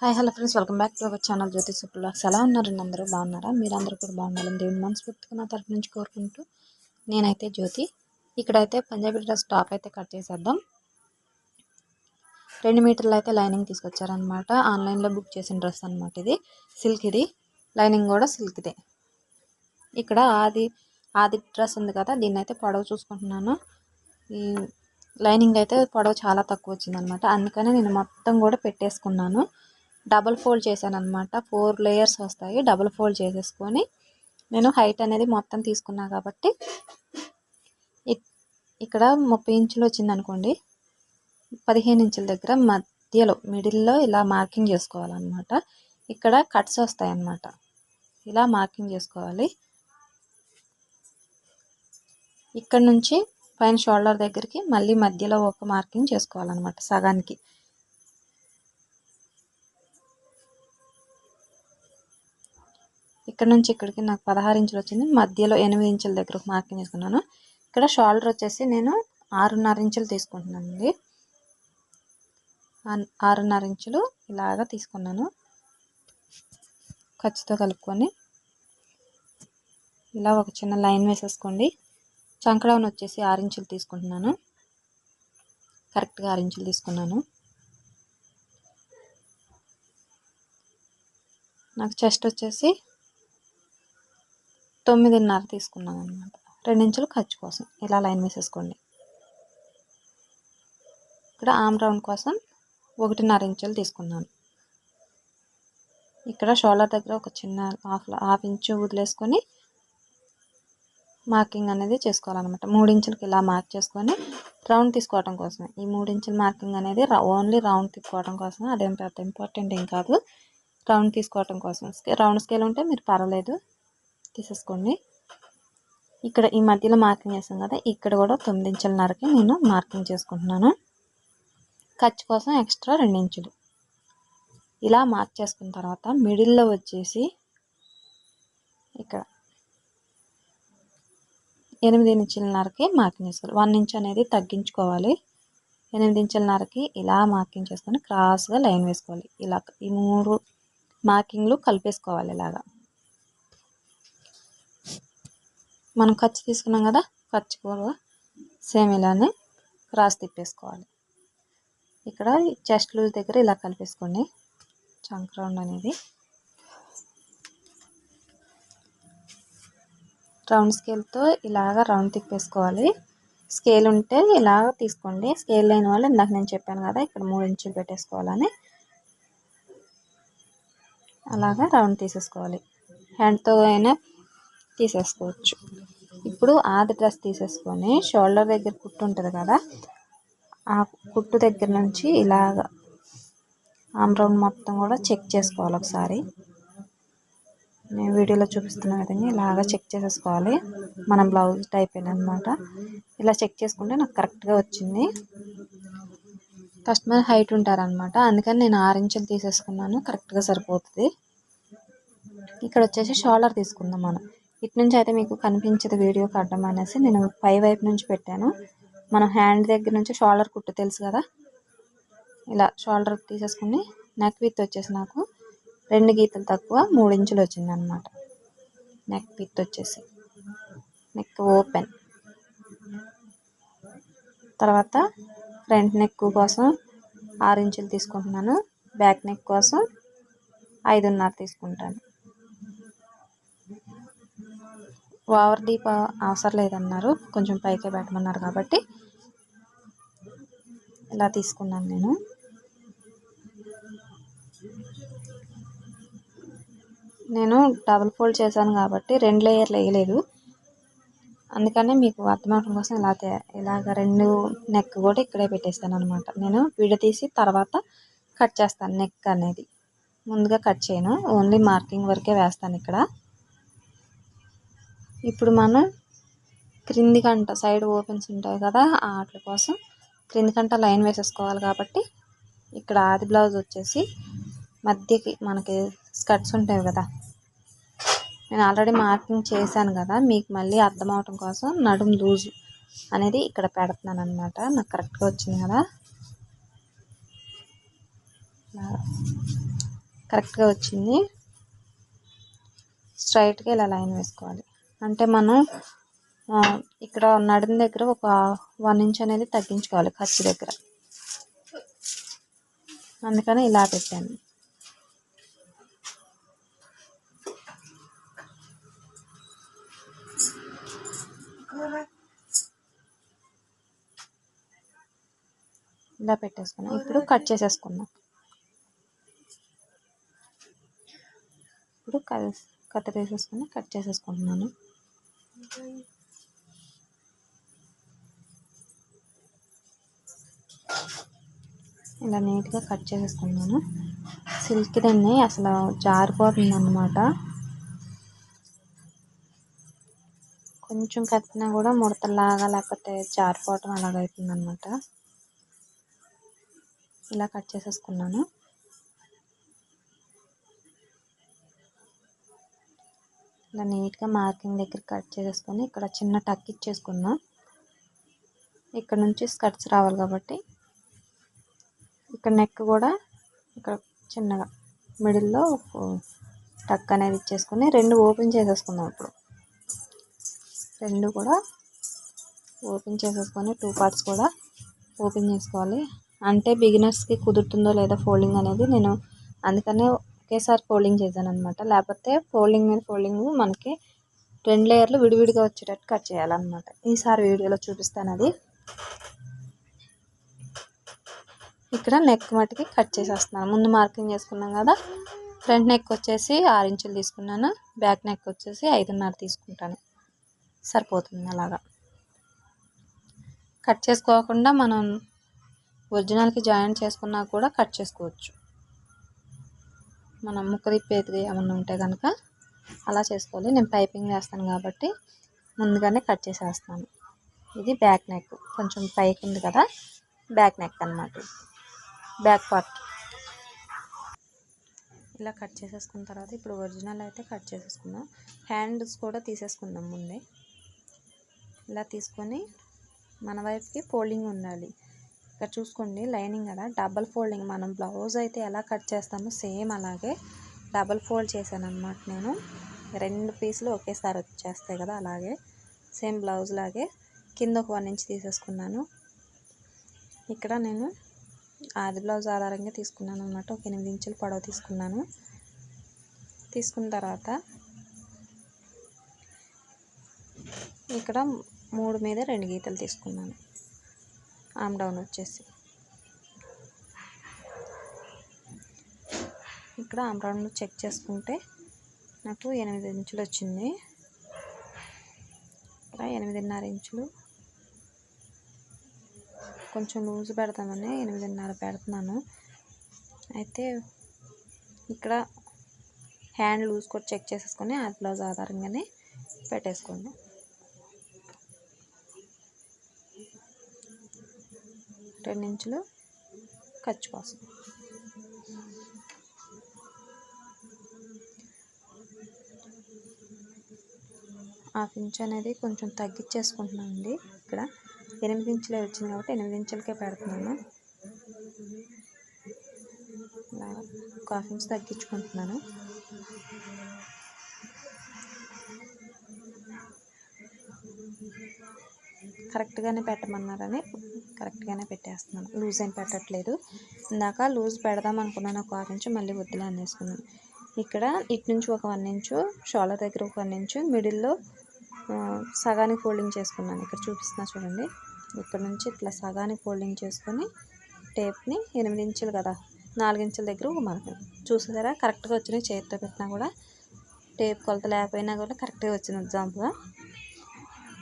Hi hello friends, welcome back to our channel Jyothi blogs. ఎలా ఉన్నారండి? అందరూ బాగున్నారా? మీరందరూ కూడా బాగుండాలని దేవుని మనస్ఫూర్తిగా నా తరఫు నుంచి కోరుకుంటూ, నేనైతే జ్యోతి. ఇక్కడైతే పంజాబీ డ్రెస్ టాప్ అయితే కట్ చేసేద్దాం. 2 మీటర్లు అయితే లైనింగ్ తీసుకొచ్చారనమాట. ఆన్లైన్లో బుక్ చేసిన డ్రెస్ అనమాట ఇది. సిల్క్, ఇది లైనింగ్ కూడా సిల్క్దే. ఇక్కడ ఆది డ్రెస్ ఉంది కదా, దీన్ని అయితే పొడవు చూసుకుంటున్నాను. ఈ లైనింగ్ అయితే పొడవు చాలా తక్కువ వచ్చిందనమాట. అందుకని నేను మొత్తం కూడా పెట్టేసుకున్నాను. డబుల్ ఫోల్డ్ చేశాను అనమాట. 4 లేయర్స్ వస్తాయి. డబుల్ ఫోల్డ్ చేసేసుకొని నేను హైట్ అనేది మొత్తం తీసుకున్నా కాబట్టి ఇక్కడ 30 ఇంచులు వచ్చింది అనుకోండి. 15 ఇంచుల దగ్గర మధ్యలో మిడిల్లో ఇలా మార్కింగ్ చేసుకోవాలన్నమాట. ఇక్కడ కట్స్ వస్తాయి అన్నమాట. ఇలా మార్కింగ్ చేసుకోవాలి. ఇక్కడ నుంచి పైన షోల్డర్ దగ్గరికి మళ్ళీ మధ్యలో ఒక మార్కింగ్ చేసుకోవాలన్నమాట సగానికి. ఇక్కడ నుంచి ఇక్కడికి నాకు 16 ఇంచులు వచ్చింది. మధ్యలో 8 ఇంచుల దగ్గర ఒక మార్కింగ్ చేసుకున్నాను. ఇక్కడ షోల్డర్ వచ్చేసి నేను 6.5 ఇంచులు తీసుకుంటున్నానండి. 6.5 ఇంచులు ఇలాగా తీసుకున్నాను. ఖర్చుతో కలుపుకొని ఇలా ఒక చిన్న లైన్ వేసేసుకోండి. చంకడౌన్ వచ్చేసి 6 ఇంచులు తీసుకుంటున్నాను. కరెక్ట్గా 6 ఇంచులు తీసుకున్నాను. నాకు చెస్ట్ వచ్చేసి 9.5 తీసుకున్నాను అనమాట. 2 ఇంచులు ఖర్చు కోసం ఇలా లైన్ వేసేసుకోండి. ఇక్కడ ఆమ్ రౌండ్ కోసం 1.5 ఇంచులు తీసుకున్నాను. ఇక్కడ షోల్డర్ దగ్గర ఒక చిన్న హాఫ్ ఇంచు వదిలేసుకొని మార్కింగ్ అనేది చేసుకోవాలన్నమాట. 3 ఇంచులకి ఇలా మార్క్ చేసుకొని రౌండ్ తీసుకోవడం కోసమే. ఈ 3 ఇంచుల మార్కింగ్ అనేది ఓన్లీ రౌండ్ తీసుకోవడం కోసమే. అదేం పెద్ద ఇంపార్టెంట్ ఏం కాదు. రౌండ్ తీసుకోవడం కోసం. రౌండ్ స్కేల్ ఉంటే మీరు పర్వాలేదు తీసేసుకోండి. ఇక్కడ ఈ మధ్యలో మార్కింగ్ చేస్తాం కదా, ఇక్కడ కూడా 9 ఇంచులన్నరకి నేను మార్కింగ్ చేసుకుంటున్నాను. ఖర్చు కోసం ఎక్స్ట్రా 2 ఇంచులు ఇలా మార్క్ చేసుకున్న తర్వాత మిడిల్లో వచ్చేసి ఇక్కడ 8 ఇంచులన్నరకి మార్కింగ్ చేసుకోవాలి. 1 ఇంచ్ అనేది తగ్గించుకోవాలి. 8 ఇంచులన్నరకి ఇలా మార్కింగ్ చేసుకొని క్రాస్గా లైన్ వేసుకోవాలి. ఇలా ఈ 3 మార్కింగ్లు కలిపేసుకోవాలి. ఇలాగా మనం ఖర్చు తీసుకున్నాం కదా, ఖర్చు కూడా సేమ్ ఇలానే క్రాస్ తిప్పేసుకోవాలి. ఇక్కడ చెస్ట్ లూజ్ దగ్గర ఇలా కలిపేసుకోండి. చంక్ రౌండ్ అనేది రౌండ్ స్కేల్తో ఇలాగ రౌండ్ తిప్పేసుకోవాలి. స్కేల్ ఉంటే ఇలాగ తీసుకోండి. స్కేల్ లేని వాళ్ళు ఇందాక నేను చెప్పాను కదా, ఇక్కడ 3 ఇంచులు పెట్టేసుకోవాలని అలాగా రౌండ్ తీసేసుకోవాలి. హ్యాండ్తో అయినా తీసేసుకోవచ్చు. ఇప్పుడు ఆది డ్రెస్ తీసేసుకొని షోల్డర్ దగ్గర కుట్టు ఉంటుంది కదా, ఆ కుట్టు దగ్గర నుంచి ఇలాగ ఆమ్ రౌండ్ మొత్తం కూడా చెక్ చేసుకోవాలి. ఒకసారి నేను వీడియోలో చూపిస్తున్న విధంగా ఇలాగ చెక్ చేసేసుకోవాలి. మనం బ్లౌజ్ టైప్ అనమాట. ఇలా చెక్ చేసుకుంటే నాకు కరెక్ట్గా వచ్చింది. కస్టమర్ హైట్ ఉంటారనమాట, అందుకని నేను 6 ఇంచులు తీసేసుకున్నాను. కరెక్ట్గా సరిపోతుంది. ఇక్కడ వచ్చేసి షోల్డర్ తీసుకుందాం మనం. ఇటు నుంచి అయితే మీకు కనిపించదు వీడియో కట్టడం అనేసి నేను పై వైపు నుంచి పెట్టాను. మనం హ్యాండ్ దగ్గర నుంచి షోల్డర్ కుట్టు తెలుసు కదా, ఇలా షోల్డర్ తీసేసుకుని నెక్ విత్ వచ్చేసి నాకు 2 గీతలు తక్కువ 3 ఇంచులు వచ్చిందనమాట. నెక్ విత్ వచ్చేసి నెక్ ఓపెన్. తర్వాత ఫ్రంట్ నెక్ కోసం 6 ఇంచులు తీసుకుంటున్నాను. బ్యాక్ నెక్ కోసం 5.5 తీసుకుంటాను. ఓవర్ డీప్ అవసరం లేదన్నారు, కొంచెం పైకే పెట్టమన్నారు కాబట్టి ఇలా తీసుకున్నాను. నేను డబుల్ ఫోల్డ్ చేశాను కాబట్టి 2 లేయర్లు వేయలేదు. అందుకనే మీకు అర్థమవడం కోసం ఇలాగ 2 నెక్ కూడా ఇక్కడే పెట్టేస్తాను అనమాట. నేను విడదీసి తర్వాత కట్ చేస్తాను. నెక్ అనేది ముందుగా కట్ చేయను, ఓన్లీ మార్కింగ్ వరకే వేస్తాను ఇక్కడ. ఇప్పుడు మనం క్రింది కంట సైడ్ ఓపెన్స్ ఉంటాయి కదా, వాటి కోసం క్రింది కంట లైన్ వేసేసుకోవాలి. కాబట్టి ఇక్కడ ఆది బ్లౌజ్ వచ్చేసి మధ్యకి మనకి స్కర్ట్స్ ఉంటాయి కదా, నేను ఆల్రెడీ మార్కింగ్ చేశాను కదా, మీకు మళ్ళీ అర్థం అవటం కోసం నడుము లూజ్ అనేది ఇక్కడ పెడుతున్నాను అనమాట. నాకు కరెక్ట్గా వచ్చింది కదా. కరెక్ట్గా వచ్చింది. స్ట్రైట్గా ఇలా లైన్ వేసుకోవాలి. అంటే మనం ఇక్కడ నడుము దగ్గర ఒక 1 ఇంచ్ అనేది తగ్గించుకోవాలి ఖర్చు దగ్గర, అందుకని ఇలా పెట్టాను. ఇలా పెట్టేసుకున్నాం. ఇప్పుడు కట్ చేసేసుకుందాం. ఇప్పుడు కత్తిరి వేసేసుకుని కట్ చేసేసుకుంటున్నాను. ఇలా నీట్గా కట్ చేసేసుకున్నాను. సిల్క్ దాన్ని అసలు జారిపోతుంది అన్నమాట. కొంచెం కట్టినా కూడా ముడతలాగా లేకపోతే జారిపోవటం అలాగైతుంది అన్నమాట. ఇలా కట్ చేసేసుకున్నాను. ఇలా నీట్గా మార్కింగ్ దగ్గర కట్ చేసేసుకొని ఇక్కడ చిన్న టక్ ఇచ్చేసుకుందాం. ఇక్కడ నుంచి స్కర్ట్స్ రావాలి కాబట్టి ఇక్కడ నెక్ కూడా ఇక్కడ చిన్నగా మిడిల్లో టక్ అనేది ఇచ్చేసుకొని 2 ఓపెన్ చేసేసుకుందాం. ఇప్పుడు 2 కూడా ఓపెన్ చేసేసుకొని 2 పార్ట్స్ కూడా ఓపెన్ చేసుకోవాలి. అంటే బిగినర్స్కి కుదురుతుందో లేదో ఫోల్డింగ్ అనేది నేను అందుకనే ఒకేసారి ఫోల్డింగ్ చేశాను అనమాట. లేకపోతే ఫోల్డింగ్ మీద ఫోల్డింగ్ మనకి 2 లేయర్లు విడివిడిగా వచ్చేటట్టు కట్ చేయాలన్నమాట. ఈసారి వీడియోలో చూపిస్తాను అది. ఇక్కడ నెక్ మటుకి కట్ చేసేస్తున్నాను. ముందు మార్కింగ్ చేసుకున్నాం కదా. ఫ్రంట్ నెక్ వచ్చేసి 6 ఇంచులు తీసుకున్నాను. బ్యాక్ నెక్ వచ్చేసి 5.5 తీసుకుంటాను. సరిపోతుంది. అలాగా కట్ చేసుకోకుండా మనం ఒరిజినల్కి జాయింట్ చేసుకున్నా కూడా కట్ చేసుకోవచ్చు. మనం ముక్క తిప్పేది ఏమన్నా ఉంటే కనుక అలా చేసుకోవాలి. నేను పైపింగ్ వేస్తాను కాబట్టి ముందుగానే కట్ చేసేస్తాను. ఇది బ్యాక్ నెక్, కొంచెం పైకి ఉంది కదా, బ్యాక్ నెక్ అన్నమాట. బ్యాక్ పార్ట్ ఇలా కట్ చేసేసుకున్న తర్వాత ఇప్పుడు ఒరిజినల్ అయితే కట్ చేసేసుకుందాం. హ్యాండ్స్ కూడా తీసేసుకుందాం ముందే. ఇలా తీసుకొని మన వైపుకి ఫోల్డింగ్ ఉండాలి. ఇక్కడ చూసుకోండి లైనింగ్ కదా, డబల్ ఫోల్డింగ్. మనం బ్లౌజ్ అయితే ఎలా కట్ చేస్తామో సేమ్ అలాగే డబల్ ఫోల్డ్ చేశాను అన్నమాట. నేను 2 పీసులు ఒకేసారి వచ్చేస్తాయి కదా, అలాగే సేమ్ బ్లౌజ్ లాగే కింద ఒక 1 ఇంచ్ తీసేసుకున్నాను. ఇక్కడ నేను ఆది బ్లౌజ్ ఆధారంగా తీసుకున్నాను అన్నమాట. ఒక 8 ఇంచులు పొడవు తీసుకున్నాను. తీసుకున్న తర్వాత ఇక్కడ 3 మీద 2 గీతలు తీసుకున్నాను. ఆమ్ డౌన్ వచ్చేసి ఇక్కడ ఆమ్ డౌన్ చెక్ చేసుకుంటే నాకు 8 ఇంచులు వచ్చింది. ఇక్కడ 8.5 ఇంచులు కొంచెం లూజ్ పెడతామని 8.5 పెడుతున్నాను. అయితే ఇక్కడ హ్యాండ్ లూజ్ కూడా చెక్ చేసేసుకొని ఆ బ్లౌజ్ ఆధారంగానే పెట్టేసుకోండి. రెండు ఇంచులు ఖర్చు కోసం. హాఫ్ ఇంచ్ అనేది కొంచెం తగ్గించేసుకుంటున్నాను అండి. ఇక్కడ 8 ఇంచులే వచ్చింది కాబట్టి 8 ఇంచులకే పెడుతున్నాను. ఒక హాఫ్ ఇంచ్ తగ్గించుకుంటున్నాను. కరెక్ట్గానే పెట్టమన్నారని కరెక్ట్గానే పెట్టేస్తున్నాను. లూజ్ ఏం పెట్టట్లేదు. ఇందాక లూజ్ పెడదాం అనుకున్నాను, ఒక హాఫ్ ఇంచు, మళ్ళీ వద్దులే అనేసుకున్నాను. ఇక్కడ ఇటు నుంచి ఒక 1 ఇంచు, షోల్డర్ దగ్గర ఒక 1 ఇంచు, మిడిల్లో సగానికి ఫోల్డింగ్ చేసుకున్నాను. ఇక్కడ చూపిస్తున్నా చూడండి. ఇక్కడ నుంచి ఇట్లా సగానికి ఫోల్డింగ్ చేసుకొని టేప్ని 8 ఇంచులు కదా, 4 ఇంచుల దగ్గర ఒక మార్కింగ్ చూసారా, కరెక్ట్గా వచ్చినాయి. చేతితో పెట్టినా కూడా టేప్ కొలత లేకపోయినా కూడా కరెక్ట్గా వచ్చింది. ఎగ్జాంపుల్గా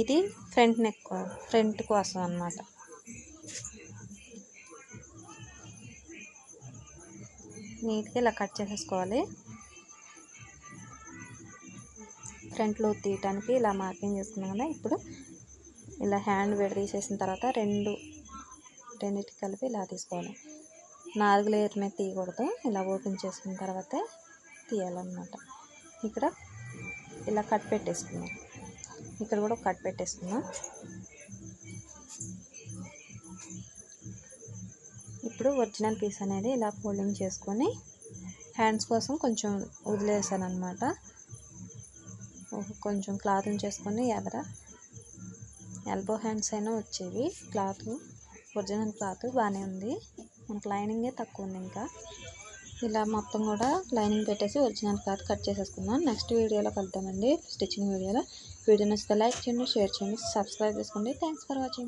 ఇది ఫ్రంట్ నెక్, ఫ్రంట్ కోసం అన్నమాట. నీట్గా ఇలా కట్ చేసేసుకోవాలి. ఫ్రంట్లో తీయటానికి ఇలా మార్కింగ్ చేసుకున్నాం కదా. ఇప్పుడు ఇలా హ్యాండ్ విడదీసేసిన తర్వాత రెండింటికి కలిపి ఇలా తీసుకోవాలి. 4 లేయర్ మీద తీయకూడదు. ఇలా ఓపెన్ చేసుకున్న తర్వాతే తీయాలన్నమాట. ఇక్కడ ఇలా కట్ పెట్టేసుకుందాం. ఇక్కడ కూడా కట్ పెట్టేసుకుందాం. ఇప్పుడు ఒరిజినల్ పీస్ అనేది ఇలా ఫోల్డింగ్ చేసుకొని హ్యాండ్స్ కోసం కొంచెం వదిలేసాను అనమాట. కొంచెం క్లాత్ ఉంచేసుకొని ఎల్బో హ్యాండ్స్ అయినా వచ్చేవి. క్లాత్ ఒరిజినల్ క్లాత్ బాగానే ఉంది, మనకు లైనింగే తక్కువ ఉంది. ఇంకా ఇలా మొత్తం కూడా లైనింగ్ పెట్టేసి ఒరిజినల్ క్లాత్ కట్ చేసేసుకుందాం. నెక్స్ట్ వీడియోలో కలుద్దామండి, స్టిచ్చింగ్ వీడియోలో. వీడియో నచ్చితే లైక్ చేయండి, షేర్ చేయండి, సబ్స్క్రైబ్ చేసుకోండి. Thanks for watching.